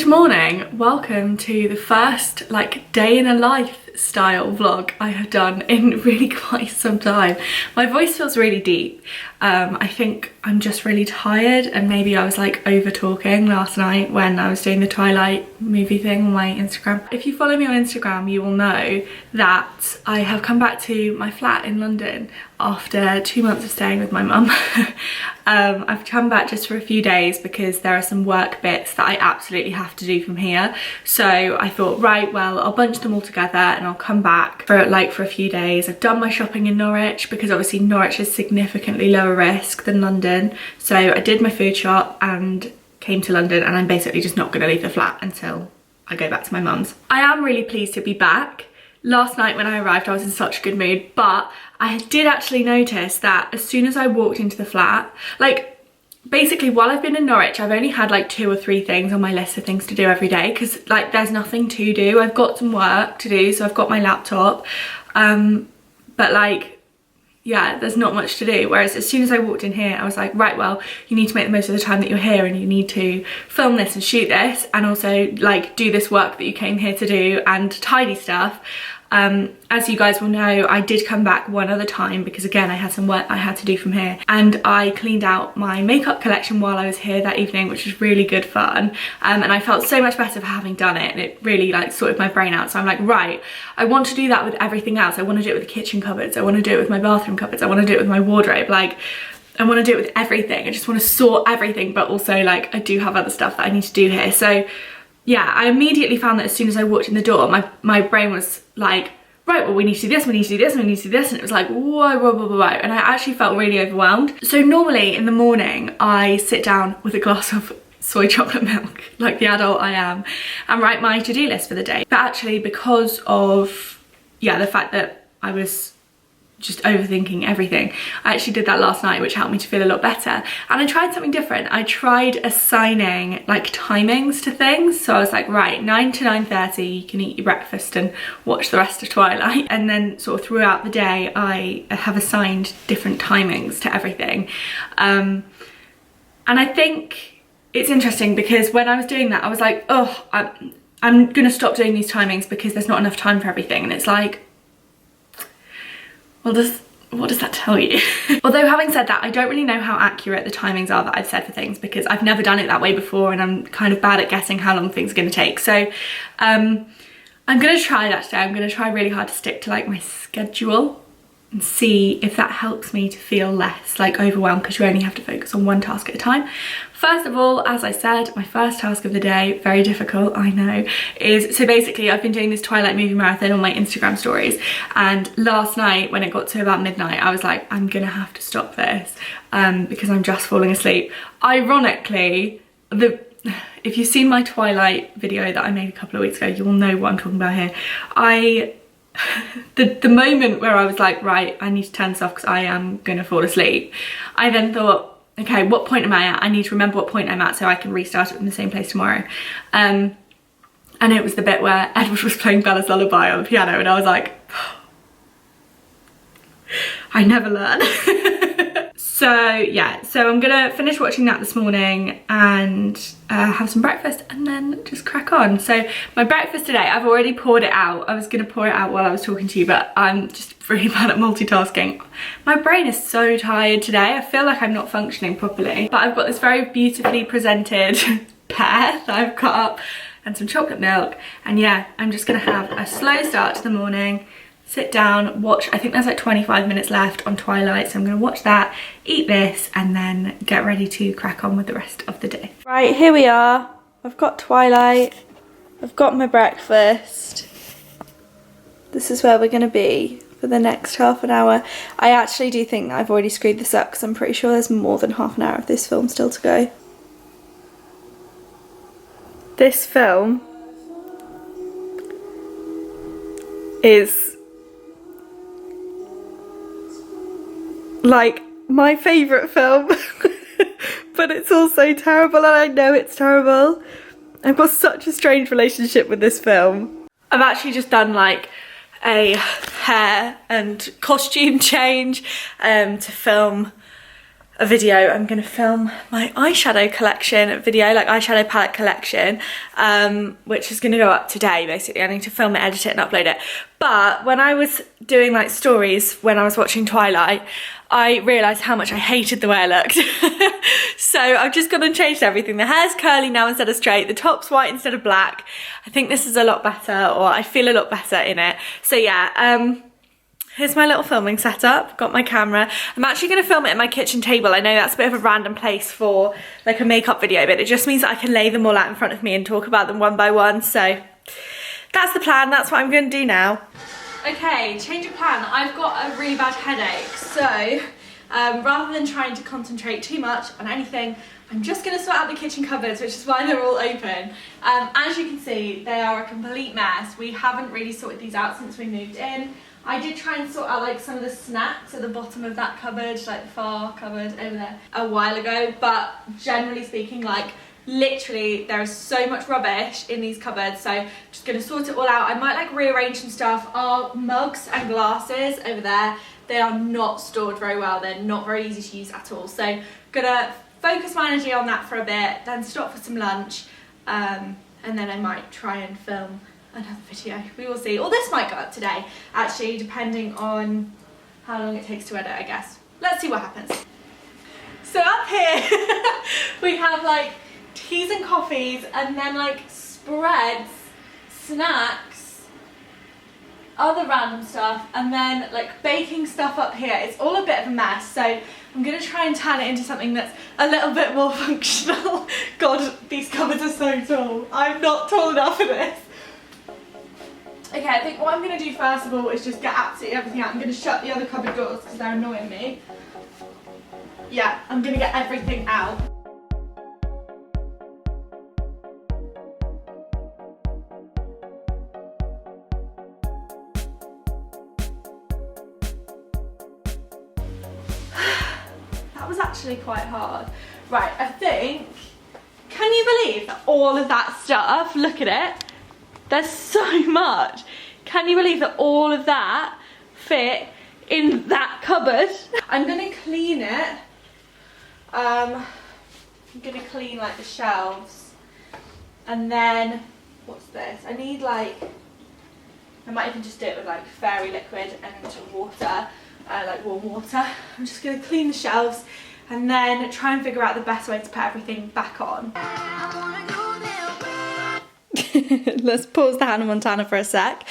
Good morning, welcome to the first like day in a life style vlog I have done in really quite some time. My voice feels really deep. I think I'm just really tired, and maybe I was like over talking last night when I was doing the Twilight movie thing on my Instagram. If you follow me on Instagram, you will know that I have come back to my flat in London after 2 months of staying with my mum. I've come back just for a few days because there are some work bits that I absolutely have to do from here. So I thought, right, well, I'll bunch them all together and I'll come back for a few days. I've done my shopping in Norwich because obviously Norwich is significantly lower risk than London. So I did my food shop and came to London, and I'm basically just not going to leave the flat until I go back to my mum's. I am really pleased to be back. Last night when I arrived, I was in such a good mood, but I did actually notice that as soon as I walked into the flat, like basically while I've been in Norwich, I've only had like 2 or 3 things on my list of things to do every day because like there's nothing to do. I've got some work to do, so I've got my laptop, but like, yeah, there's not much to do. Whereas as soon as I walked in here, I was like, right, well, you need to make the most of the time that you're here, and you need to film this and shoot this, and also like do this work that you came here to do and tidy stuff. As you guys will know, I did come back one other time because again I had some work I had to do from here, and I cleaned out my makeup collection while I was here that evening, which was really good fun, and I felt so much better for having done it, and it really like sorted my brain out. So I'm like, right, I want to do that with everything else. I want to do it with the kitchen cupboards, I want to do it with my bathroom cupboards, I want to do it with my wardrobe, like I want to do it with everything. I just want to sort everything, but also like I do have other stuff that I need to do here. So yeah, I immediately found that as soon as I walked in the door, my brain was like, right, well, we need to do this, we need to do this, we need to do this, and it was like, whoa, whoa, whoa, whoa, and I actually felt really overwhelmed. So normally in the morning, I sit down with a glass of soy chocolate milk, like the adult I am, and write my to-do list for the day. But actually, because of, yeah, the fact that I was just overthinking everything, I actually did that last night, which helped me to feel a lot better. And I tried something different. I tried assigning like timings to things. So I was like, right, 9 to 9:30 you can eat your breakfast and watch the rest of Twilight, and then sort of throughout the day I have assigned different timings to everything. And I think it's interesting because when I was doing that, I was like, oh, I'm gonna stop doing these timings because there's not enough time for everything. And it's like, well, what does that tell you? Although having said that, I don't really know how accurate the timings are that I've set for things because I've never done it that way before, and I'm kind of bad at guessing how long things are going to take. So I'm going to try that today. I'm going to try really hard to stick to like my schedule and see if that helps me to feel less like overwhelmed, because you only have to focus on one task at a time. First of all, as I said, my first task of the day, very difficult, I know, is, so basically I've been doing this Twilight movie marathon on my Instagram stories, and last night when it got to about midnight, I was like, I'm gonna have to stop this because I'm just falling asleep. Ironically, if you've seen my Twilight video that I made a couple of weeks ago, you'll know what I'm talking about here. The moment where I was like, right, I need to turn this off because I am gonna fall asleep, I then thought, okay, what point am I at? I need to remember what point I'm at so I can restart it in the same place tomorrow. And it was the bit where Edward was playing Bella's Lullaby on the piano, and I was like, I never learn. So yeah, so I'm gonna finish watching that this morning and have some breakfast and then just crack on. So my breakfast today, I've already poured it out. I was gonna pour it out while I was talking to you, but I'm just really bad at multitasking. My brain is so tired today. I feel like I'm not functioning properly, but I've got this very beautifully presented pear that I've cut up and some chocolate milk. And yeah, I'm just gonna have a slow start to the morning, sit down, watch, I think there's like 25 minutes left on Twilight, so I'm gonna watch that, eat this, and then get ready to crack on with the rest of the day. Right, here we are. I've got Twilight, I've got my breakfast. This is where we're gonna be for the next half an hour. I actually do think that I've already screwed this up because I'm pretty sure there's more than half an hour of this film still to go. This film is like my favourite film, but it's also terrible, and I know it's terrible. I've got such a strange relationship with this film. I've actually just done like a hair and costume change to film a video. I'm gonna film my eyeshadow collection video, like eyeshadow palette collection, which is gonna go up today basically. I need to film it, edit it and upload it. But when I was doing like stories when I was watching Twilight, I realised how much I hated the way I looked. So I've just gone and changed everything. The hair's curly now instead of straight, the top's white instead of black. I think this is a lot better, or I feel a lot better in it. So yeah, here's my little filming setup. Got my camera. I'm actually going to film it at my kitchen table. I know that's a bit of a random place for like a makeup video, but it just means that I can lay them all out in front of me and talk about them one by one. So that's the plan. That's what I'm going to do now. Okay, change of plan. I've got a really bad headache. So rather than trying to concentrate too much on anything, I'm just going to sort out the kitchen cupboards, which is why they're all open. As you can see, they are a complete mess. We haven't really sorted these out since we moved in. I did try and sort out like some of the snacks at the bottom of that cupboard, like the far cupboard over there, a while ago, but generally speaking, like literally there is so much rubbish in these cupboards, so I'm just going to sort it all out. I might like rearrange some stuff. Our mugs and glasses over there, they are not stored very well. They're not very easy to use at all, so gonna focus my energy on that for a bit, then stop for some lunch, and then I might try and film another video. We will see. Or this might go up today, actually, depending on how long it takes to edit, I guess. Let's see what happens. So up here, we have like teas and coffees, and then like spreads, snacks, other random stuff, and then like baking stuff up here. It's all a bit of a mess, so I'm gonna try and turn it into something that's a little bit more functional. God, these cupboards are so tall. I'm not tall enough for this. Okay, I think what I'm going to do first of all is just get absolutely everything out. I'm going to shut the other cupboard doors because they're annoying me. Yeah, I'm going to get everything out. That was actually quite hard. Right, I think, can you believe that all of that stuff, look at it, there's so much. Can you believe that all of that fit in that cupboard? I'm gonna clean it. I'm gonna clean like the shelves. And then, what's this? I need like, I might even just do it with like fairy liquid and water, like warm water. I'm just gonna clean the shelves and then try and figure out the best way to put everything back on. Let's pause the Hannah Montana for a sec.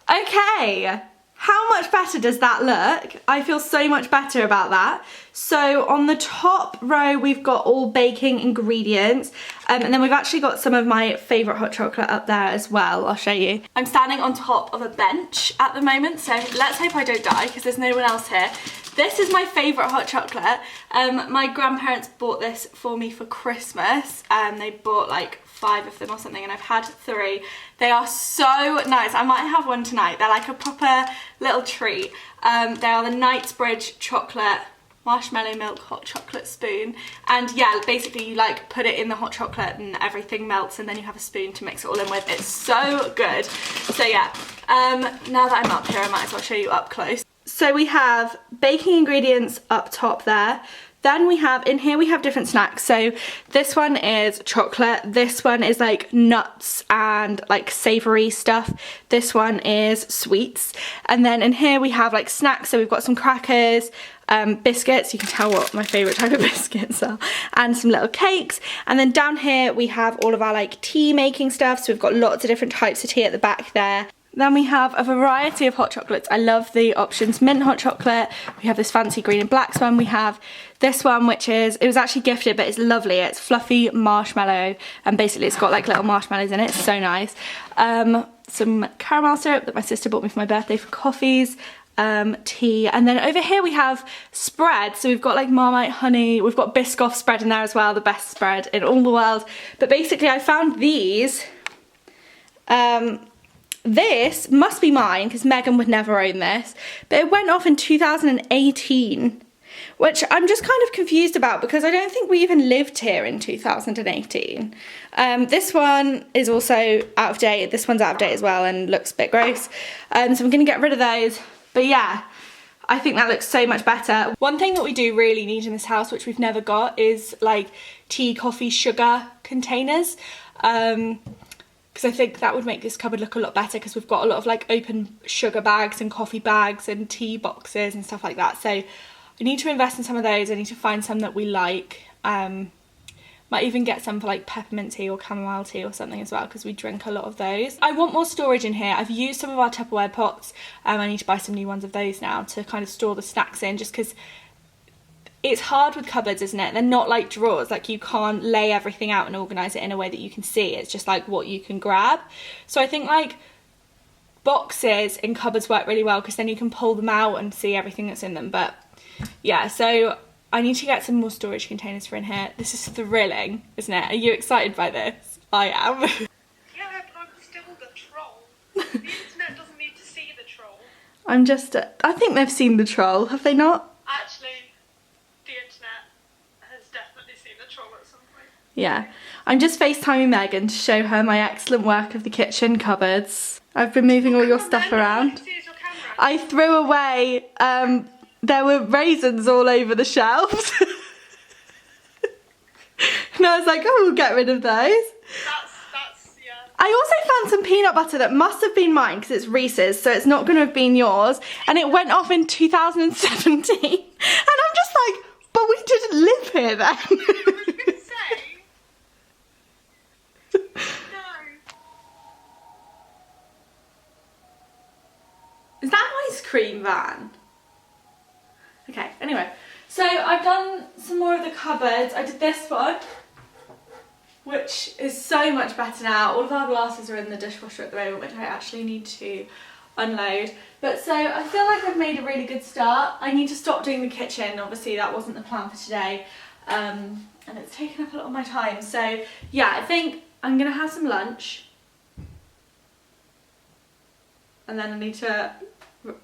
Okay, how much better does that look? I feel so much better about that. So on the top row, we've got all baking ingredients, and then we've actually got some of my favourite hot chocolate up there as well. I'll show you. I'm standing on top of a bench at the moment, so let's hope I don't die because there's no one else here. This is my favourite hot chocolate. My grandparents bought this for me for Christmas, and they bought like 5 of them or something, and I've had 3. They are so nice. I might have one tonight. They're like a proper little treat. They are the Knightsbridge chocolate marshmallow milk hot chocolate spoon, and yeah, basically you like put it in the hot chocolate and everything melts, and then you have a spoon to mix it all in with. It's so good. So yeah, now that I'm up here, I might as well show you up close. So we have baking ingredients up top there. Then we have, in here we have different snacks. So this one is chocolate. This one is like nuts and like savoury stuff. This one is sweets. And then in here we have like snacks. So we've got some crackers, biscuits. You can tell what my favourite type of biscuits are. And some little cakes. And then down here we have all of our like tea making stuff. So we've got lots of different types of tea at the back there. Then we have a variety of hot chocolates. I love the options mint hot chocolate. We have this fancy green and black one. We have this one, which is, it was actually gifted, but it's lovely. It's fluffy marshmallow, and basically it's got like little marshmallows in it. It's so nice. Some caramel syrup that my sister bought me for my birthday for coffees. Tea, and then over here we have spread. So we've got like Marmite honey, we've got Biscoff spread in there as well, the best spread in all the world. But basically I found these. This must be mine because Megan would never own this, but it went off in 2018, which I'm just kind of confused about because I don't think we even lived here in 2018. This one is also out of date. This one's out of date as well and looks a bit gross. So I'm going to get rid of those. But yeah, I think that looks so much better. One thing that we do really need in this house, which we've never got, is like tea, coffee, sugar containers. Because I think that would make this cupboard look a lot better, because we've got a lot of like open sugar bags and coffee bags and tea boxes and stuff like that. So I need to invest in some of those. I need to find some that we like. Might even get some for like peppermint tea or chamomile tea or something as well, because we drink a lot of those. I want more storage in here. I've used some of our Tupperware pots. I need to buy some new ones of those now to kind of store the snacks in, just because it's hard with cupboards, isn't it? They're not like drawers. Like, you can't lay everything out and organise it in a way that you can see. It's just like what you can grab. So I think like boxes in cupboards work really well, because then you can pull them out and see everything that's in them. But yeah, so I need to get some more storage containers for in here. This is thrilling, isn't it? Are you excited by this? I am. Yeah, but I'm still the troll. The internet doesn't need to see the troll. I'm just, I think they've seen the troll, have they not? Actually, the internet has definitely seen the troll at some point. Yeah. I'm just FaceTiming Megan to show her my excellent work of the kitchen cupboards. I've been moving all your stuff around. I threw away, there were raisins all over the shelves. And I was like, oh, we'll get rid of those. That's, yeah. I also found some peanut butter that must have been mine, because it's Reese's, so it's not going to have been yours. And it went off in 2017. And I'm just like, but we didn't live here then. I was going to say. No. Is that an ice cream van? Okay, anyway, so I've done some more of the cupboards. I did this one, which is so much better now. All of our glasses are in the dishwasher at the moment, which I actually need to unload. But so I feel like I've made a really good start. I need to stop doing the kitchen. Obviously that wasn't the plan for today, and it's taken up a lot of my time. So yeah, I think I'm gonna have some lunch, and then I need to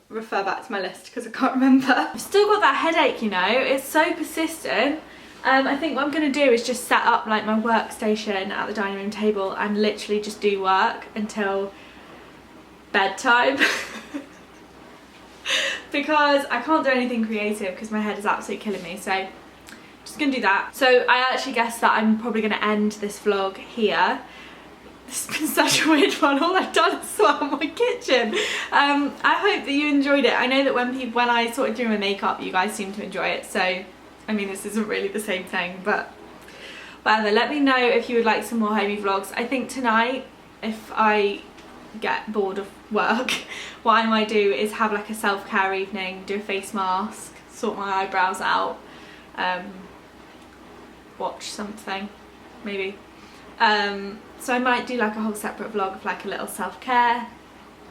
refer back to my list because I can't remember. I've still got that headache, you know, it's so persistent. I think what I'm going to do is just set up like my workstation at the dining room table and literally just do work until bedtime. Because I can't do anything creative because my head is absolutely killing me, so just going to do that. So I actually guess that I'm probably going to end this vlog here. It's been such a weird one. All I've done is sort out my kitchen. I hope that you enjoyed it. I know that when I sorted through my makeup, you guys seem to enjoy it. So, I mean, this isn't really the same thing, but whatever. Let me know if you would like some more homey vlogs. I think tonight, if I get bored of work, what I might do is have like a self-care evening, do a face mask, sort my eyebrows out, watch something, maybe. So I might do like a whole separate vlog of like a little self-care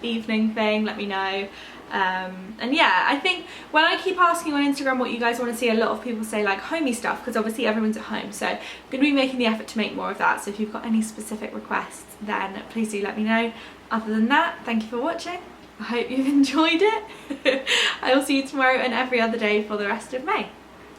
evening thing, let me know. And yeah, I think when I keep asking on Instagram what you guys want to see, a lot of people say like homey stuff, because obviously everyone's at home, so I'm going to be making the effort to make more of that. So if you've got any specific requests, then please do let me know. Other than that, thank you for watching. I hope you've enjoyed it. I will see you tomorrow and every other day for the rest of May.